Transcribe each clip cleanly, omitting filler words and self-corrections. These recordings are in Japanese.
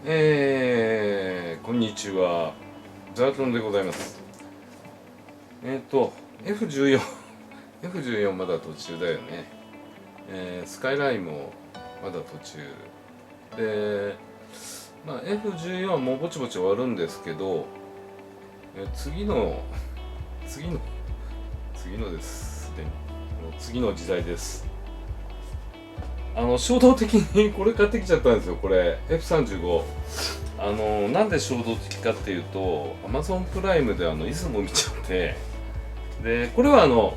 こんにちは。ザートンでございます。F14 F14 まだ途中だよね。スカイラインもまだ途中で、F14 はもうぼちぼち終わるんですけど、次のです。でもう次の時代です。衝動的にこれ買ってきちゃったんですよ。これ F35。なんで衝動的かっていうと Amazon プライムでいつも見ちゃって、でこれは海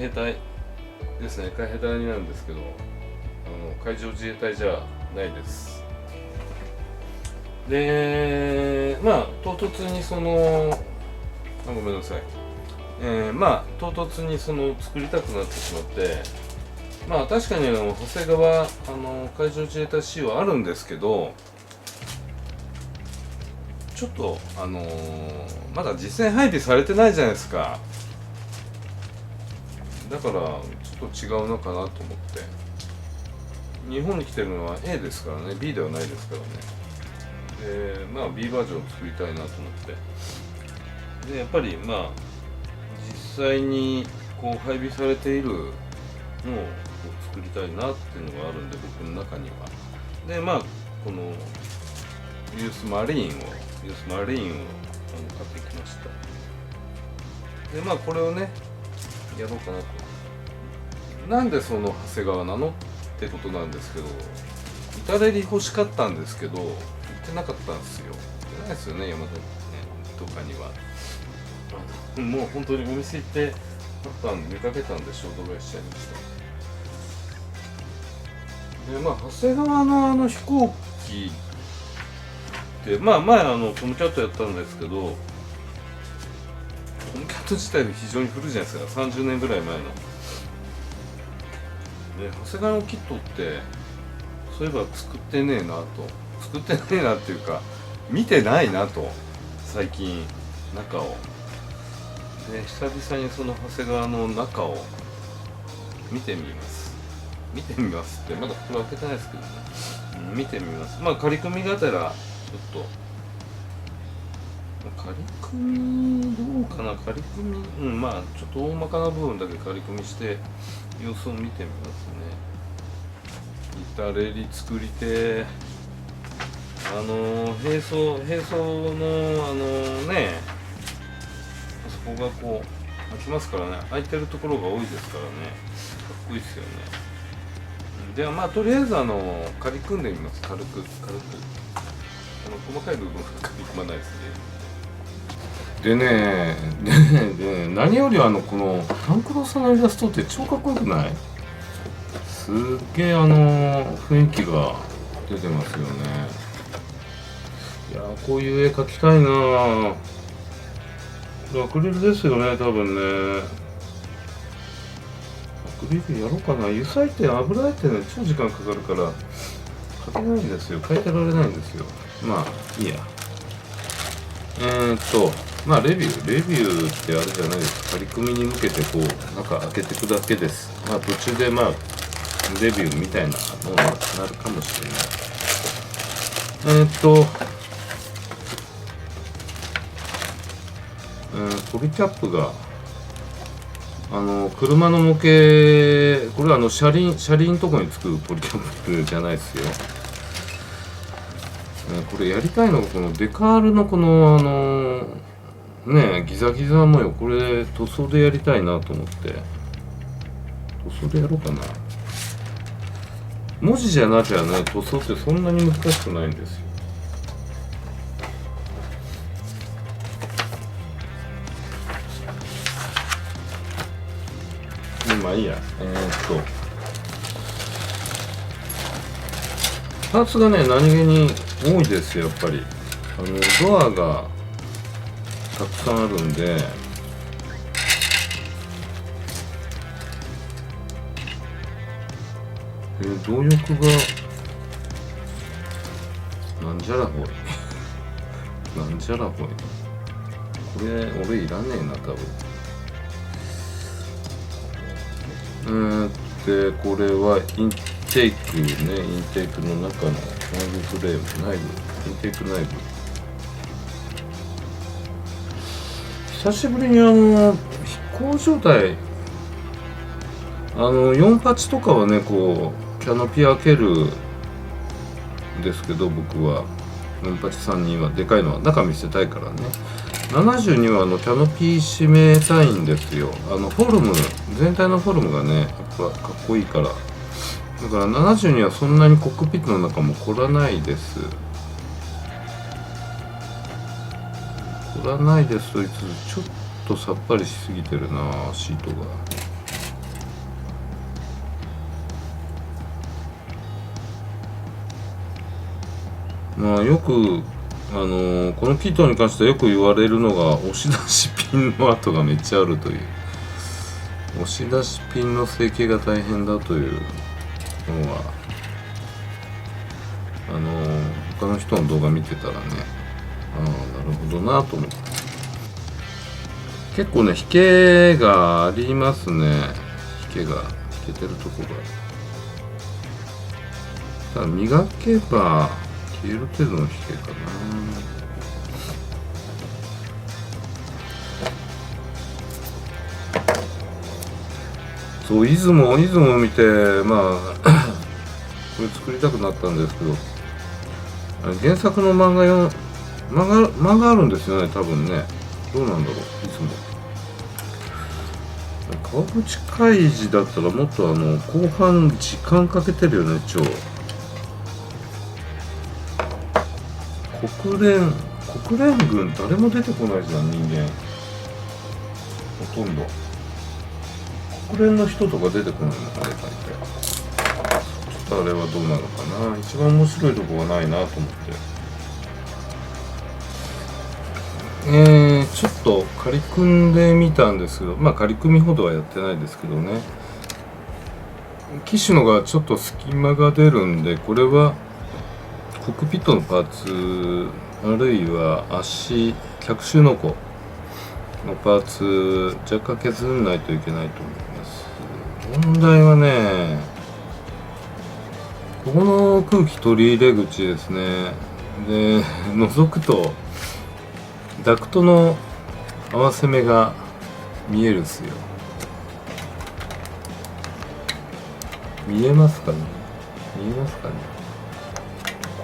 兵隊ですね。海兵隊になんですけど、海上自衛隊じゃないです。で唐突にごめんなさい。唐突に作りたくなってしまって、確かに長谷川海上自衛隊仕様あるんですけど、ちょっとまだ実戦配備されてないじゃないですか。だからちょっと違うのかなと思って。日本に来てるのは A ですからね、 B ではないですからね。B バージョンを作りたいなと思って、でやっぱり実際にこう配備されているのを作りたいなっていうのがあるんで、僕の中には。でこのユースマリーンを買ってきました。でこれをねやろうかなと。なんで長谷川なのってことなんですけど、至れり欲しかったんですけど売ってなかったんですよ。売ってないですよね、山田とかには。もう本当にお店行って見かけたんで衝動買いしちゃいました。で長谷川の飛行機って前トムキャットやったんですけど、トムキャット自体が非常に古いじゃないですか。30年ぐらい前の。で長谷川のキットってそういえば作ってねえなっていうか見てないなと、最近中を。で久々に長谷川の中を見てみますってまだ袋開けてないですけどね、見てみます。仮組みがてらちょっと仮組みどうかな。仮組みちょっと大まかな部分だけ仮組みして様子を見てみますね。至れり作りて並走のあそこがこう開きますからね。開いてるところが多いですからね。かっこいいですよね。ではとりあえず仮組んでみます。軽く細かい部分は仮組まないですね。で何よりこのタンクローさんのイラストって超かっこよくない？すっげえ雰囲気が出てますよね。いやこういう絵描きたいな。アクリルですよね、多分ね。アクリルやろうかな。油彩って油絵ってね超時間かかるから描けないんですよ。描いてられないんですよ。いいや。レビューってあれじゃないです。仮組みに向けてこう中開けていくだけです。途中でレビューみたいなのになるかもしれない。ポリキャップが車の模型、これは車輪のところにつくポリキャップじゃないですよ。これやりたいのがこのデカールのこのギザギザ模様、これ塗装でやりたいなと思って、塗装でやろうかな。文字じゃなきゃね、塗装ってそんなに難しくないんですよ。いいや。パーツがね何気に多いですよ。やっぱりドアがたくさんあるんで、動力がなんじゃらほいこれ俺いらねえな多分。でこれはインテークの中の内部フレーム、内部インテーク内部、久しぶりに飛行状態、48とかはねこうキャノピー開けるんですけど、僕は4832はでかいのは中見せたいからね。72はキャノピー閉めたいんですよ。フォルム全体のフォルムがねやっぱかっこいいから。だから72はそんなにコックピットの中も凝らないです。凝らないですと言いつつちょっとさっぱりしすぎてるなシートが。まあよくこのキットに関してはよく言われるのが押し出しピンの跡がめっちゃあるという、押し出しピンの成形が大変だというのは他の人の動画見てたらね、なるほどなと思って、結構ね引けがありますね。引けてるとこが、ただ磨けば消える程度の引けかな。そう、出雲を見てまあこれ作りたくなったんですけど、原作の漫画あるんですよね多分ね。どうなんだろう。出雲川口海事だったらもっと後半時間かけてるよね超。国連軍誰も出てこないじゃん人間、ほとんど。国連の人とか出てこないのかね、大体。ちょっとあれはどうなのかな。一番面白いとこがないなと思って。ちょっと仮組んでみたんですけど、まあ仮組みほどはやってないですけどね。機種のがちょっと隙間が出るんで、これはコックピットのパーツ、あるいは足、脚手の子のパーツ、若干削らないといけないと思います。問題はね、ここの空気取り入れ口ですね。で、覗くと、ダクトの合わせ目が見えるっすよ。見えますかね。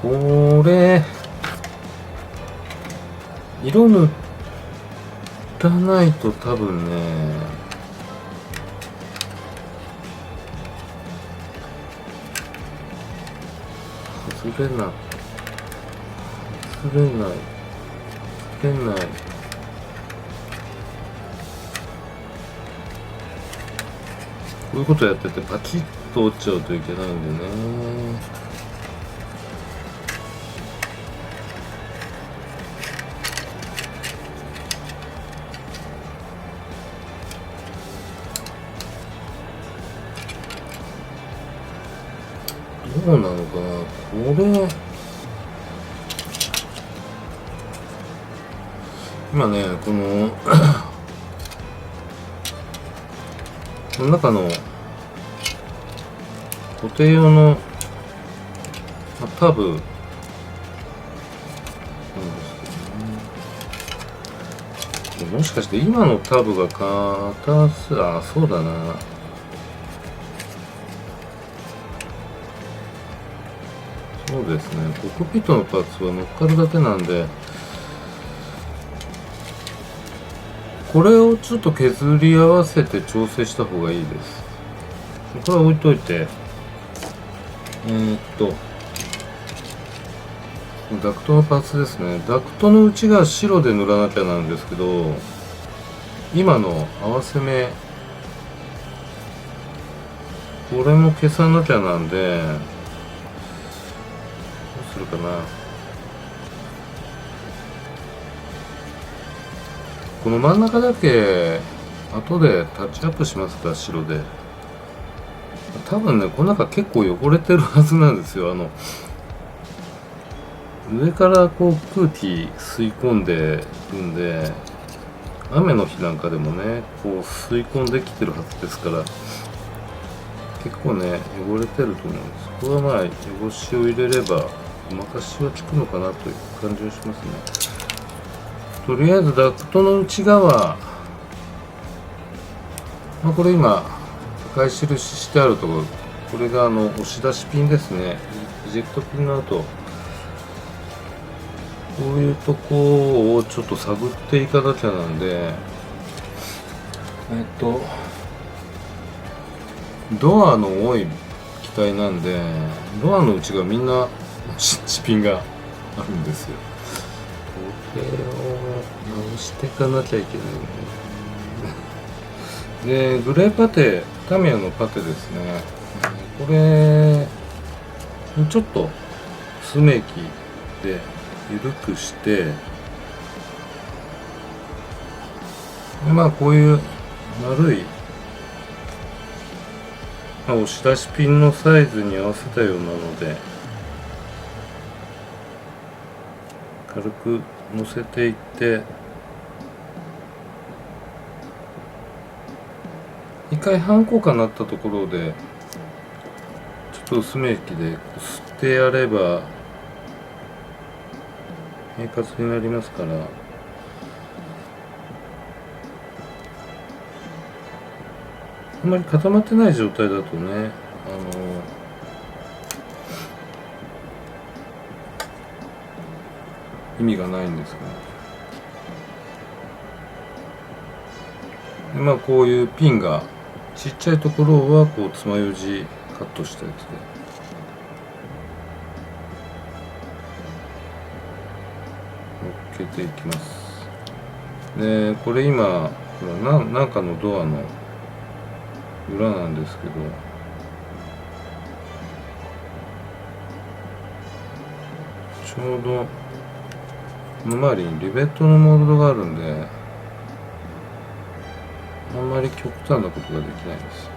これ色塗らないと多分ね外れない。こういうことやっててパキッと折っちゃうといけないんでね。どうなのかなこれ。今ねこのこの中の固定用のタブなんですけどね。もしかして今のタブが片す、そうだな。そうですね、コックピットのパーツは乗っかるだけなんで、これをちょっと削り合わせて調整した方がいいです。これは置いといて、ダクトのパーツですね。ダクトの内が白で塗らなきゃなんですけど、今の合わせ目これも消さなきゃなんで、どうするかな。この真ん中だけ後でタッチアップしますか、白で。多分ねこの中結構汚れてるはずなんですよ。上からこう空気吸い込んでるんで、雨の日なんかでもねこう吸い込んできてるはずですから、結構ね汚れてると思うんです。これはまあ汚しを入れればごまかしはつくのかなという感じがしますね。とりあえずダクトの内側、これ今赤い印してあるところ、これが押し出しピンですね。イジェクトピンの後、こういうとこをちょっと探っていかなきゃなんで、ドアの多い機体なんで、ドアの内がみんな押しピンがあるんですよ。これを直していかなきゃいけないね。で、グレーパテ、タミヤのパテですね。これちょっと爪木で緩くして、でこういう丸い、押し出しピンのサイズに合わせたようなので軽く乗せていって、一回半交換になったところでちょっと薄め液でこすってやれば平滑になりますから。あんまり固まってない状態だとね、意味がないんですけど、でこういうピンがちっちゃいところはこう爪楊枝カットしたやつで乗っけていきます。でこれ今なんかのドアの裏なんですけど、ちょうどこの周りにリベットのモールドがあるんで、あんまり極端なことができないです。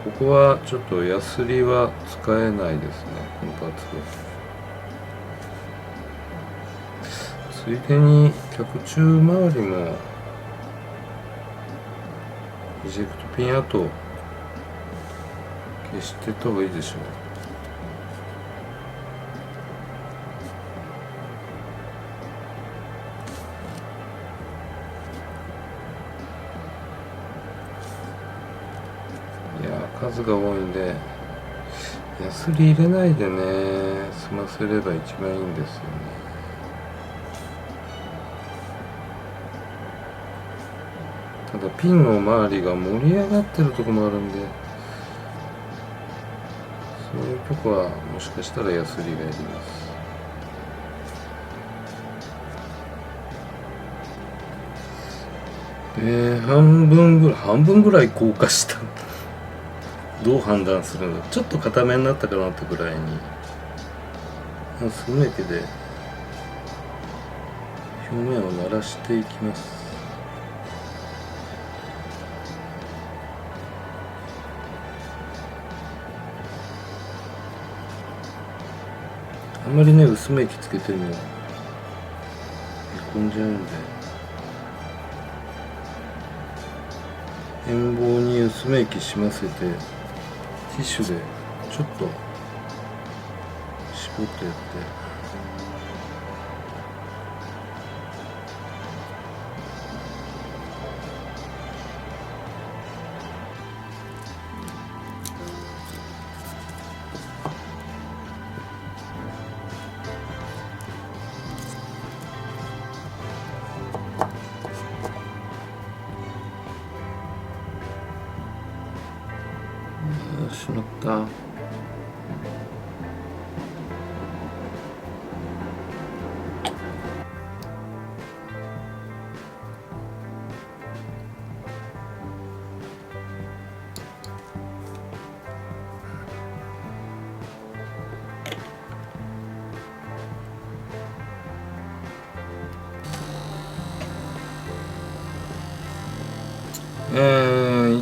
ここはちょっとヤスリは使えないですね、このパーツは。ついでに脚柱周りもイジェクトピン跡消していった方がいいでしょう。いや数が多いんでヤスリ入れないでね済ませれば一番いいんですよね。ただピンの周りが盛り上がってるとこもあるんで、そういうとこはもしかしたらヤスリがいります。半分ぐらい硬化したどう判断するの？ちょっと固めになったかなってぐらいに爪液で表面を慣らしていきます。あんまりね薄め液つけてもへこんじゃうんで、円棒に薄め液しませてティッシュでちょっと絞ってやって、しまった。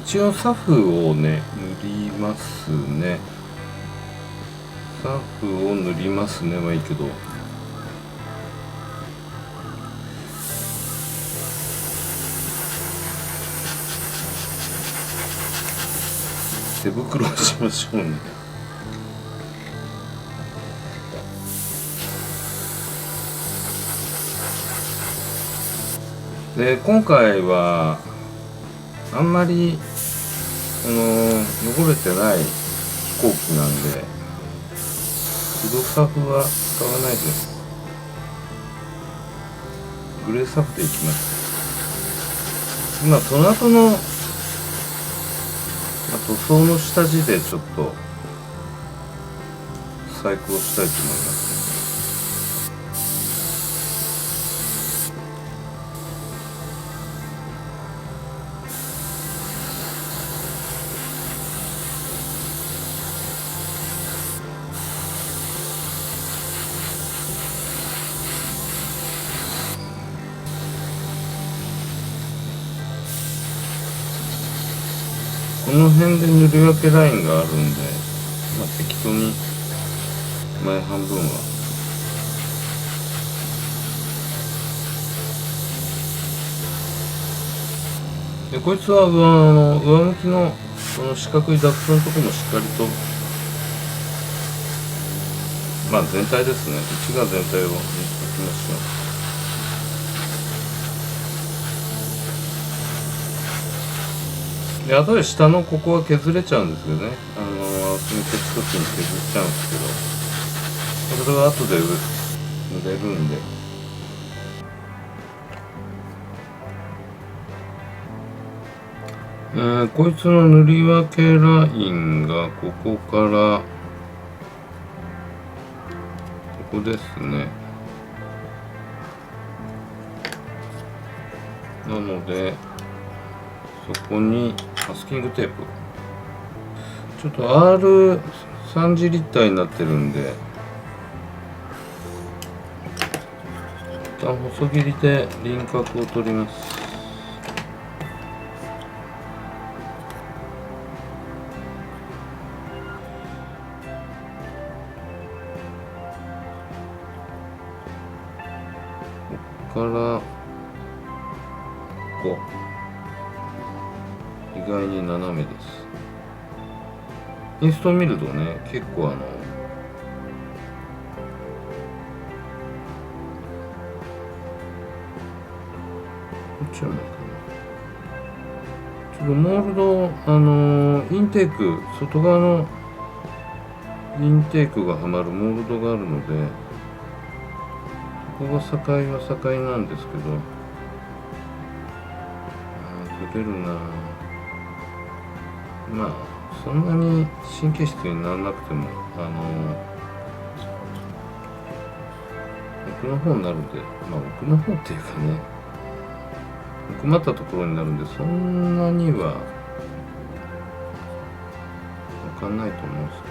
一応サフをね塗りますね。サフを塗りますねはいいけど、手袋をしましょうね。で今回はあんまり汚れてない飛行機なんで黒サフは使わないです。グレーサフでいきます。今トナトの塗装の下地でちょっと細工をしたいと思います。この辺で塗り分けラインがあるんで、適当に前半分はで、こいつは上向きのこの四角いダクトのところもしっかりと全体ですね、内側全体を塗っておきましょう。で後で下のここは削れちゃうんですよね。積み消す時に削っちゃうんですけど、それは後で塗れるんで。こいつの塗り分けラインがここからここですね。なのでそこにマスキングテープ、ちょっと R3 次立体になってるんで、一旦細切りで輪郭を取ります。ここからこう意外に斜めです。インスト見るとね、結構こっちはないかな。ちょっとモールドインテーク、外側のインテークがはまるモールドがあるので、ここが境は境なんですけど、取れるな。そんなに神経質にならなくても奥の方になるんで、奥の方っていうかね、奥まったところになるんで、そんなには分かんないと思うんです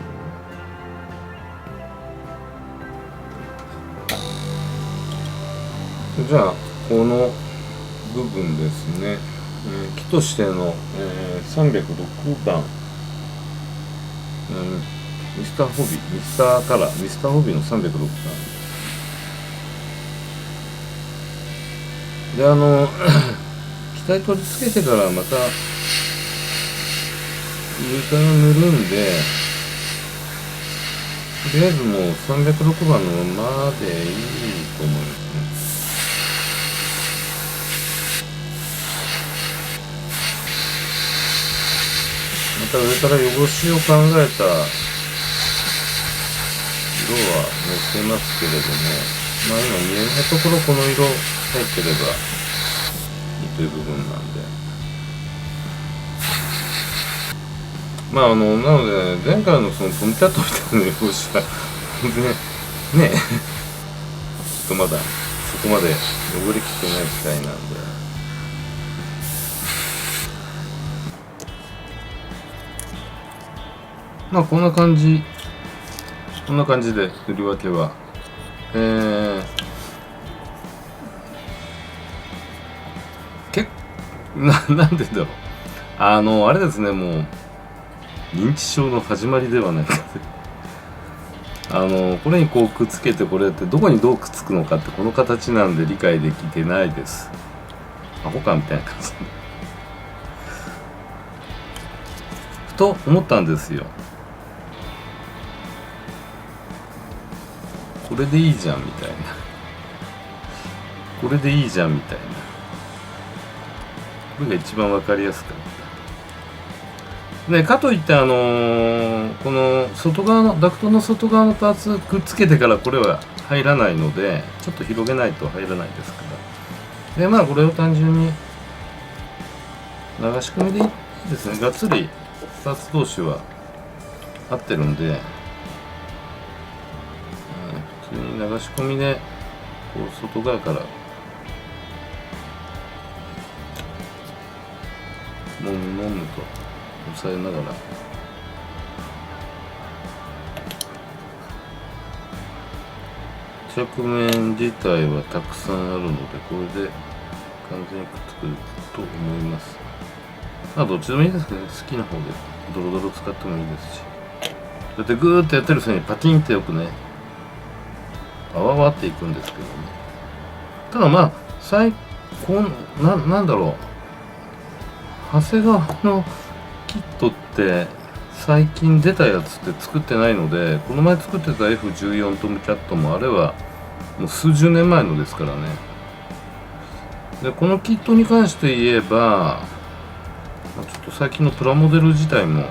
けどね。じゃあこの部分ですね、木としての、306番、ミスターホビー、ミスターカラー、ミスターホビーの306番で、機体取り付けてからまた上から塗るんで、とりあえずもう306番のままでいいと思いますね。また上から汚しを考えた色は塗ってますけれども、今見えないところこの色入ってればいいという部分なんで、なので前回のそのトムキャットみたいな汚しは全然ねちょっとまだそこまで汚れきってない機体なんで。こんな感じで塗り分けは、なんでだろう、あれですね、もう認知症の始まりではないかこれにこうくっつけて、これってどこにどうくっつくのかってこの形なんで理解できてないです。アホかみたいな感じでと思ったんですよ。これでいいじゃんみたいな、これでいいじゃんみたいな、これが一番わかりやすかった。ね、かといってこの外側のダクトの外側のパーツくっつけてからこれは入らないので、ちょっと広げないと入らないですから。でまあこれを単純に流し込みでいいですね。がっつりパーツ同士は合ってるんで、普通に流し込みでこう外側からもむと押さえながら着面自体はたくさんあるので、これで完全にくっつくと思います。まあどっちでもいいですけどね、好きな方でドロドロ使ってもいいですし、だってグーってやってる際にパキンってよくねあわわっていくんですけどね。ただまあなんだろう、長谷川のキットって最近出たやつって作ってないので、この前作ってた F14 トムキャットもあれはもう数十年前のですからね。でこのキットに関して言えば、ちょっと最近のプラモデル自体も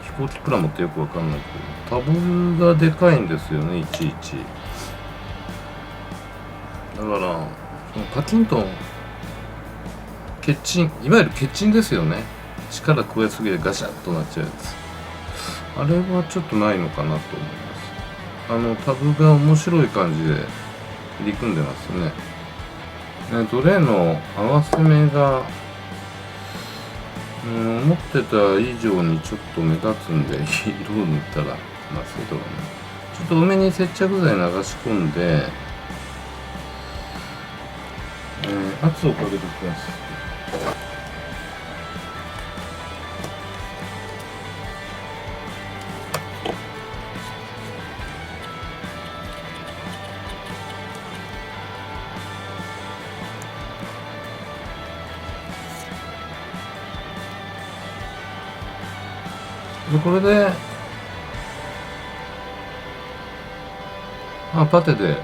飛行機プラモってよくわかんないけど、タブがでかいんですよね、いちいち。だからそのパキンと欠沈、いわゆる欠沈ですよね。力加えすぎてガシャッとなっちゃうやつ、あれはちょっとないのかなと思います。タブが面白い感じで入り組んでますね。ドレーの合わせ目が思ってた以上にちょっと目立つんで、色を塗ったらまあそうだろうね。ちょっと多めに接着剤流し込んで、圧をかけておきます。でこれでパテで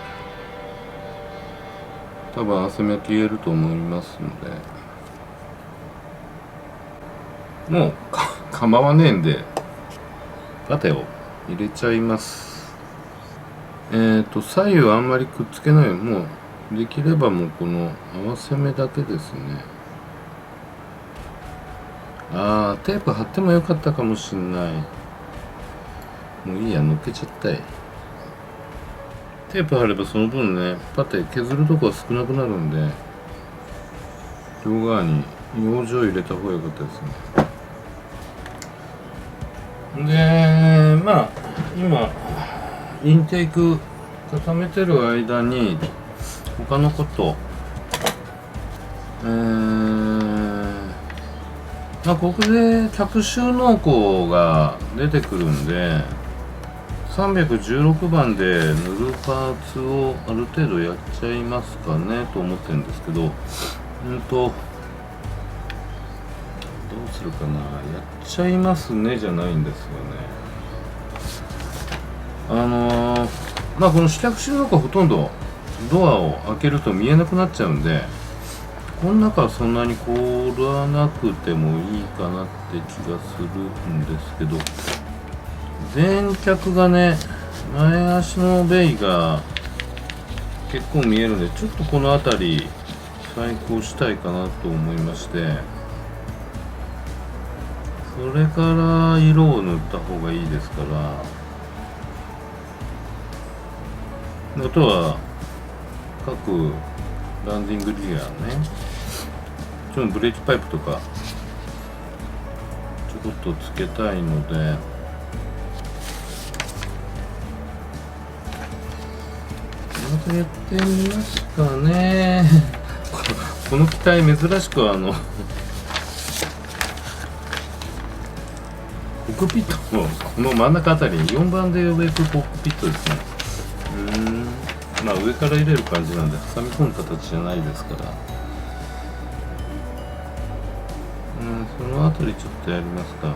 多分汗目消えると思いますので、もう構わねえんでパテを入れちゃいます。左右あんまりくっつけない、もうできればもうこの合わせ目だけですね。テープ貼ってもよかったかもしんない。もういいや、乗っけちゃったい。テープ貼ればその分ね、パテ削るとこは少なくなるんで、両側に養生入れた方が良かったですね。で、まあ今インテーク固めてる間に他のことここで客収納庫が出てくるんで、316番で塗るパーツをある程度やっちゃいますかねと思ってるんですけど、どうするかな、やっちゃいますねじゃないんですよね。この試着収納庫はほとんどドアを開けると見えなくなっちゃうんで、この中はそんなに凍らなくてもいいかなって気がするんですけど、前脚がね、前足のベイが結構見えるんで、ちょっとこの辺り再興したいかなと思いまして、それから色を塗った方がいいですから、あとは各ランディングギアね、ちょっとブレーキパイプとかちょこっとつけたいので、またやってみますかね。この機体珍しくコックピットのこの真ん中あたりに4番で呼べるコックピットですね。上から入れる感じなんで挟み込む形じゃないですから、そのあたりちょっとやりますか。